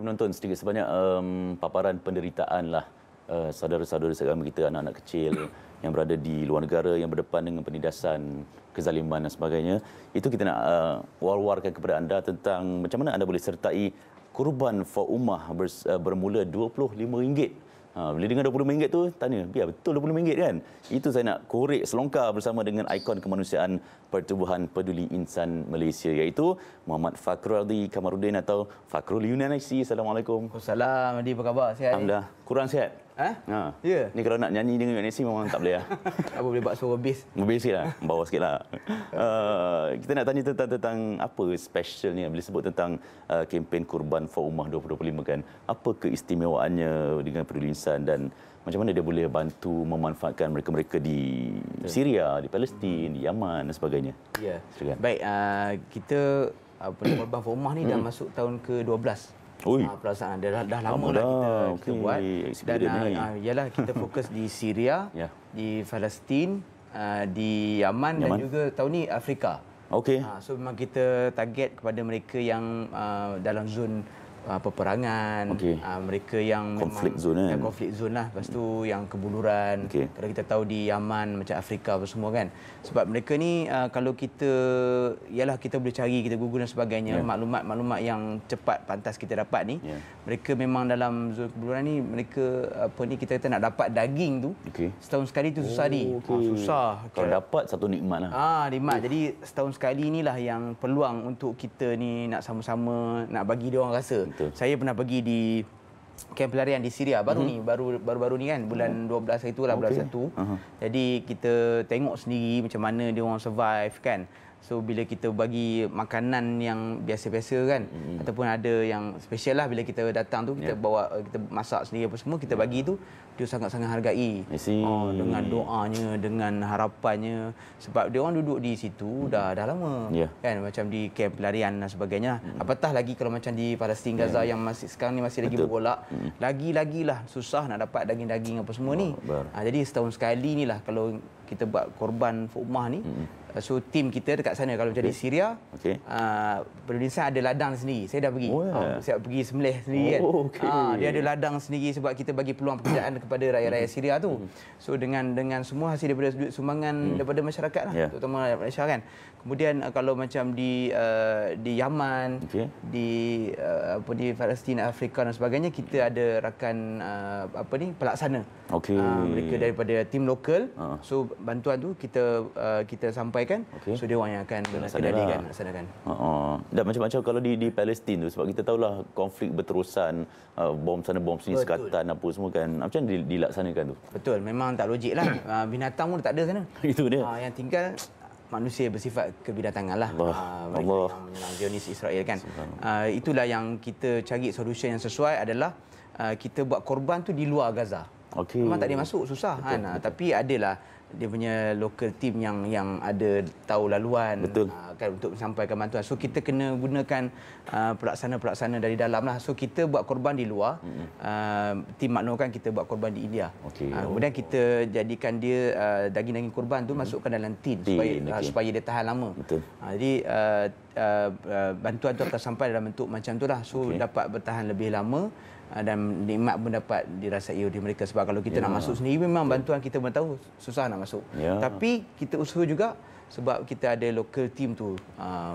penonton, sedikit sebanyak paparan penderitaan lah saudara-saudara seagama kita, anak-anak kecil yang berada di luar negara yang berdepan dengan penindasan, kezaliman dan sebagainya. Itu kita nak war-warkan kepada anda tentang macam mana anda boleh sertai kurban for ummah bermula RM25. Bila dengar RM20 tu, tanya, biar betul RM20 kan? Itu saya nak korek selongkar bersama dengan ikon kemanusiaan Pertubuhan Peduli Insan Malaysia, iaitu Muhammad Fakrul Adi Kamarudin atau Fakrul Yunan IC. Assalamualaikum. Waalaikumsalam. Adi, apa khabar? Sihat? Alhamdulillah. Kurang sihat? Ha? Ya. Ni kalau nak nyanyi dengan UNSC memang tak boleh lah. Apa boleh buat suara bass? Bass sikit lah. Bawah sikit lah. Kita nak tanya tentang apa specialnya bila sebut tentang kempen Kurban for Ummah 2025 kan. Apa keistimewaannya dengan Peduli Insan dan macam mana dia boleh bantu memanfaatkan mereka-mereka di Syria, di Palestin, di Yaman dan sebagainya. Ya. Silakan. Baik, kita Kurban for Ummah ni dah masuk tahun ke-12. Pelaksanaan dah lama lah kita buat, dan ialah kita fokus di Syria, di Palestin, di Yaman dan juga tahun ni Afrika. So memang kita target kepada mereka yang dalam zon peperangan, mereka yang konflik zone kan? Konflik zone lah. Lepas tu yang kebuluran. Kalau kita tahu di Yaman macam Afrika apa semua kan. Sebab mereka ni kalau kita kita boleh cari, kita Google dan sebagainya, maklumat-maklumat yang cepat pantas kita dapat ni, mereka memang dalam zon kebuluran ni, mereka kita kata nak dapat daging tu setahun sekali tu susah susah. Kalau dapat satu nikmat lah. Nikmat. Jadi setahun sekali inilah yang peluang untuk kita ni nak sama-sama nak bagi dia orang rasa. Betul. Saya pernah pergi di kem pelarian di Syria baru-baru ni kan, bulan 12 hari tu lah, bulan 1. Jadi kita tengok sendiri macam mana dia orang survive kan. So bila kita bagi makanan yang biasa-biasa kan, ataupun ada yang special lah, bila kita datang tu kita bawa, kita masak sendiri apa semua, kita bagi tu, dia sangat-sangat hargai. Dengan doanya, dengan harapannya, sebab dia orang duduk di situ dah lama kan, macam di kem pelarian dan sebagainya. Apatah lagi kalau macam di Palestin, Gaza yang masih sekarang ni masih lagi bergolak, lagi-lagilah susah nak dapat daging-daging apa semua ni. Jadi setahun sekali ni lah kalau kita buat korban for ummah ni. So tim kita dekat sana, kalau macam di Syria, Peduli Insan ada ladang sendiri. Saya dah pergi. Saya pergi sembelih sendiri kan. Dia ada ladang sendiri sebab kita bagi peluang pekerjaan kepada rakyat-rakyat Syria tu. So dengan semua hasil daripada duit sumbangan daripada masyarakat lah, terutama rakyat Malaysia kan. Kemudian kalau macam di Yaman, di Palestin, Afrika dan sebagainya, kita ada rakan pelaksana. Mereka daripada tim lokal. So bantuan tu kita sampaikan. So dia orang yang akan laksanakan. Dan macam-macam kalau di Palestin tu, sebab kita tahulah konflik berterusan, bom sana bom sini, sekatan apa semua kan. Macam mana dilaksanakan tu? Betul, memang tak logik lah. Binatang pun tak ada sana. Itu dia. Yang tinggal manusia bersifat kebinatangan lah. Allah. Yang menyerang Zionis Israel kan. Itulah yang kita cari solusi yang sesuai adalah kita buat korban tu di luar Gaza. Memang tak boleh masuk, susah kan. Tapi adalah dia punya local team yang ada tahu laluan kan, untuk sampaikan bantuan. So kita kena gunakan pelaksana-pelaksana dari dalam lah. So kita buat korban di luar. Tim maklukan kita buat korban di India. Kemudian kita jadikan dia daging-daging korban tu masukkan dalam tin supaya dia tahan lama. Jadi bantuan tu akan sampai dalam bentuk macam tu lah. So dapat bertahan lebih lama. Dan nikmat pun dapat dirasai oleh mereka. Sebab kalau kita nak masuk sendiri, memang bantuan kita pun tahu susah nak masuk. Tapi kita usaha juga, sebab kita ada local team tu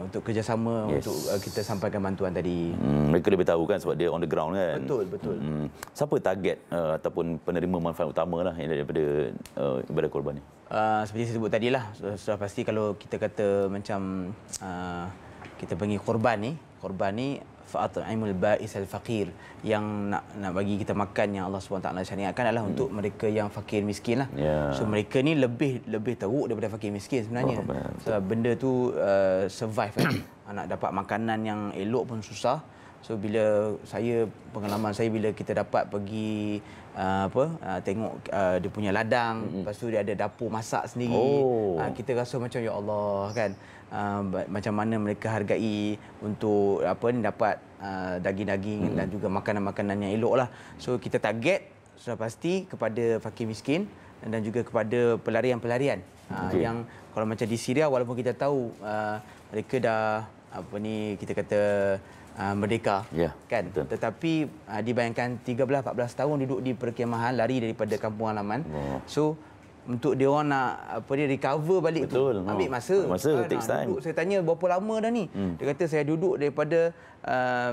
untuk kerjasama untuk kita sampaikan bantuan tadi. Mereka lebih tahu kan sebab dia on the ground kan. Betul. Siapa target ataupun penerima manfaat utama lah yang daripada ibadah korban ni? Seperti saya sebut tadi lah, sudah pasti kalau kita kata macam kita panggil korban ni fa'at'imul ba'is al-faqir, yang nak bagi kita makan yang Allah SWT syariatkan adalah untuk mereka yang fakir miskin lah. So mereka ni lebih teruk daripada fakir miskin sebenarnya. Sebab benda tu survive kan. Nak dapat makanan yang elok pun susah. So bila pengalaman saya bila kita dapat pergi tengok dia punya ladang, lepas tu dia ada dapur masak sendiri. Kita rasa macam ya Allah kan. Macam mana mereka hargai untuk dapat daging-daging dan juga makanan-makanan yang elok lah. So kita target sudah pasti kepada fakir miskin dan juga kepada pelarian-pelarian yang kalau macam di Syria, walaupun kita tahu mereka dah kita kata merdeka, Ya, kan? betul. Tetapi dibayangkan 13-14 tahun duduk di perkemahan, lari daripada kampung halaman. So untuk dia orang nak recover balik betul. tu ambil masa. Takes time. Duduk, saya tanya berapa lama dah ni? Dia kata saya duduk daripada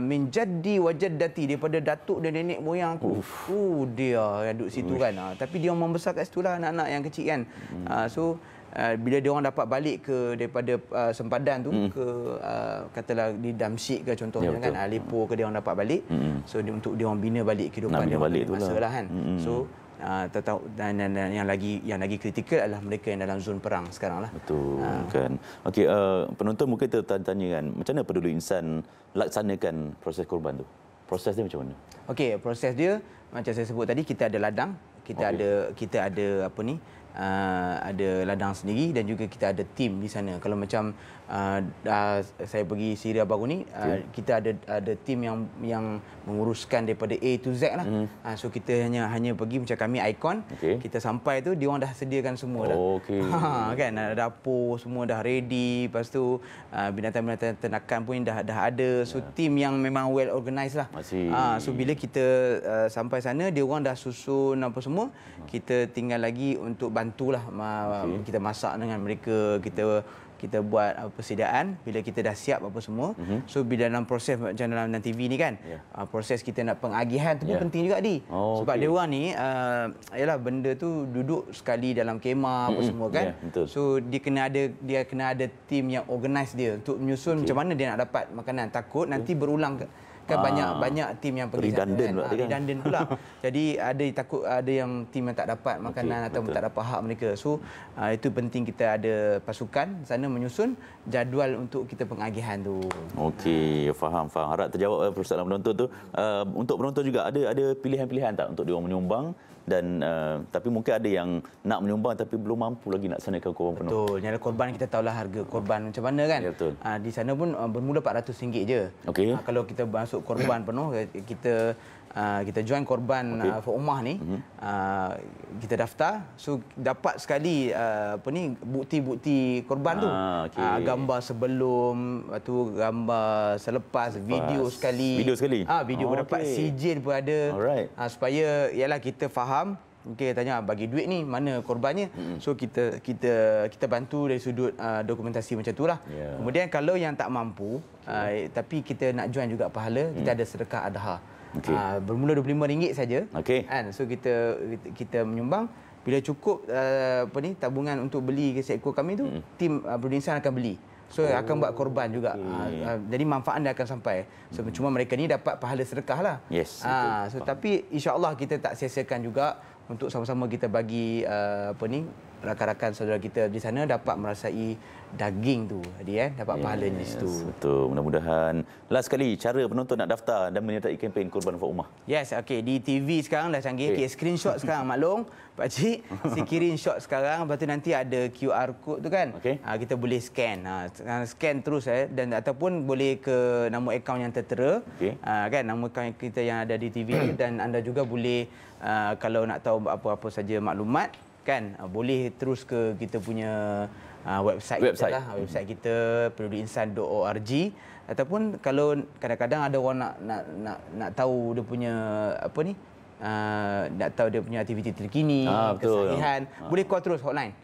min jaddi wa jaddati, daripada datuk dan nenek moyang aku. Dia yang duduk situ kan. Tapi dia orang membesar kat situlah anak-anak yang kecil kan. So bila dia orang dapat balik daripada sempadan tu ke katalah di Damsyik ke contohnya kan, Aleppo ke, dia orang dapat balik. So untuk dia orang bina balik kehidupan dia balik masalah kan. So dan yang lagi kritikal adalah mereka yang dalam zon perang sekarang lah. Betul kan. Okey, penonton mungkin tertanya kan, macam mana Peduli Insan laksanakan proses korban tu? Proses dia macam mana? Okey, proses dia macam saya sebut tadi, kita ada ladang, kita ada ada ladang sendiri dan juga kita ada tim di sana. Kalau macam saya pergi Syria baru ni, kita ada tim yang menguruskan daripada A to Z lah. So kita hanya pergi macam kami Icon, kita sampai tu dia orang dah sediakan semua dah. Kan, dapur semua dah ready, lepas tu binatang-binatang ternakan pun dah ada. So tim yang memang well organised lah. So bila kita sampai sana, dia orang dah susun apa semua, kita tinggal lagi untuk bantulah. Kita masak dengan mereka, kita buat persediaan bila kita dah siap apa semua. So bila dalam proses macam dalam TV ni kan, proses kita nak pengagihan tu pun penting juga sebab dia orang ni yalah, benda tu duduk sekali dalam kemah apa semua kan. So dia kena ada tim yang organize dia untuk menyusun macam mana dia nak dapat makanan. Takut nanti berulang kan, banyak tim yang pergi redundant pula. Jadi takut ada yang tim yang tak dapat makanan atau tak dapat hak mereka. So itu penting kita ada pasukan sana menyusun jadual untuk kita pengagihan tu. Okey, faham. Harap terjawab persoalan penonton tu. Untuk penonton juga ada pilihan-pilihan tak untuk dia orang menyumbang, dan tapi mungkin ada yang nak menyumbang tapi belum mampu lagi nak sanakan korban penuh. Betul. Nyala korban kita tahulah harga korban macam mana kan. Di sana pun bermula RM400 je. Kalau kita masuk korban penuh, kita join korban Faumah ni, kita daftar, so dapat sekali bukti-bukti korban tu. Gambar sebelum, tu gambar selepas, video sekali. Video pun dapat, sijil pun ada. Supaya ialah kita faham. Okey, tanya bagi duit ni mana korbannya. So kita bantu dari sudut dokumentasi macam itulah. Kemudian kalau yang tak mampu tapi kita nak join juga pahala, kita ada sedekah adha. Bermula RM25 saja. Kan? So kita menyumbang. Bila cukup tabungan untuk beli seekor kambing tu, tim Peduli Insan akan beli. So akan buat korban juga. Jadi manfaat dia akan sampai. So cuma mereka ni dapat pahala sedekah lah. So tapi insya-Allah kita tak sia-siakan juga untuk sama-sama kita bagi rakan-rakan saudara kita di sana dapat merasai daging tu dapat pahalanya di situ. Betul. Mudah-mudahan. Last sekali, cara penonton nak daftar dan menyertai kempen Korban Faumah. Di TV sekarang dah canggih. Screenshot sekarang maklum Pak Cik, screenshot sekarang, lepas tu nanti ada QR code tu kan. Kita boleh scan. Scan terus dan ataupun boleh ke nombor akaun yang tertera. Kan, nombor akaun kita yang ada di TV dan anda juga boleh kalau nak tahu apa-apa saja maklumat kan, boleh terus ke kita punya website kita peduliinsan.org, ataupun kalau kadang-kadang ada orang nak tahu dia punya nak tahu dia punya aktiviti terkini, kesahihan, boleh call terus hotline.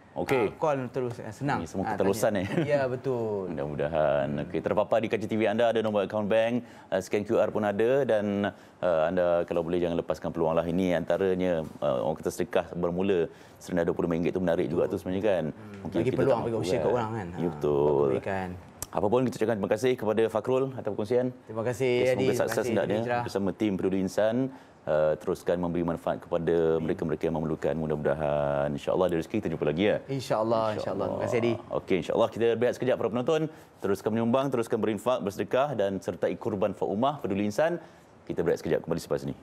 Call terus, senang. Ini semua keterusan Ya, betul. Mudah-mudahan. Terpapar di kaca TV anda ada nombor akaun bank, scan QR pun ada, dan anda kalau boleh jangan lepaskan peluang lah. Ini antaranya orang kata sedekah bermula serendah RM25 tu menarik juga tu sebenarnya kan. Bagi peluang, bagi usia kat orang kan. Betul. Apa pun kita ucapkan terima kasih kepada Fakrul atas perkongsian. Terima kasih Adi. Semoga sukses hendaknya bersama tim Peduli Insan. Teruskan memberi manfaat kepada mereka-mereka yang memerlukan. Mudah-mudahan insya-Allah ada rezeki, kita jumpa lagi ya. Insya-Allah. Terima kasih Adi. Okey, insya-Allah kita berehat sekejap para penonton. Teruskan menyumbang, teruskan berinfak, bersedekah dan sertai Korban Faumah Peduli Insan. Kita berehat sekejap, kembali selepas ini.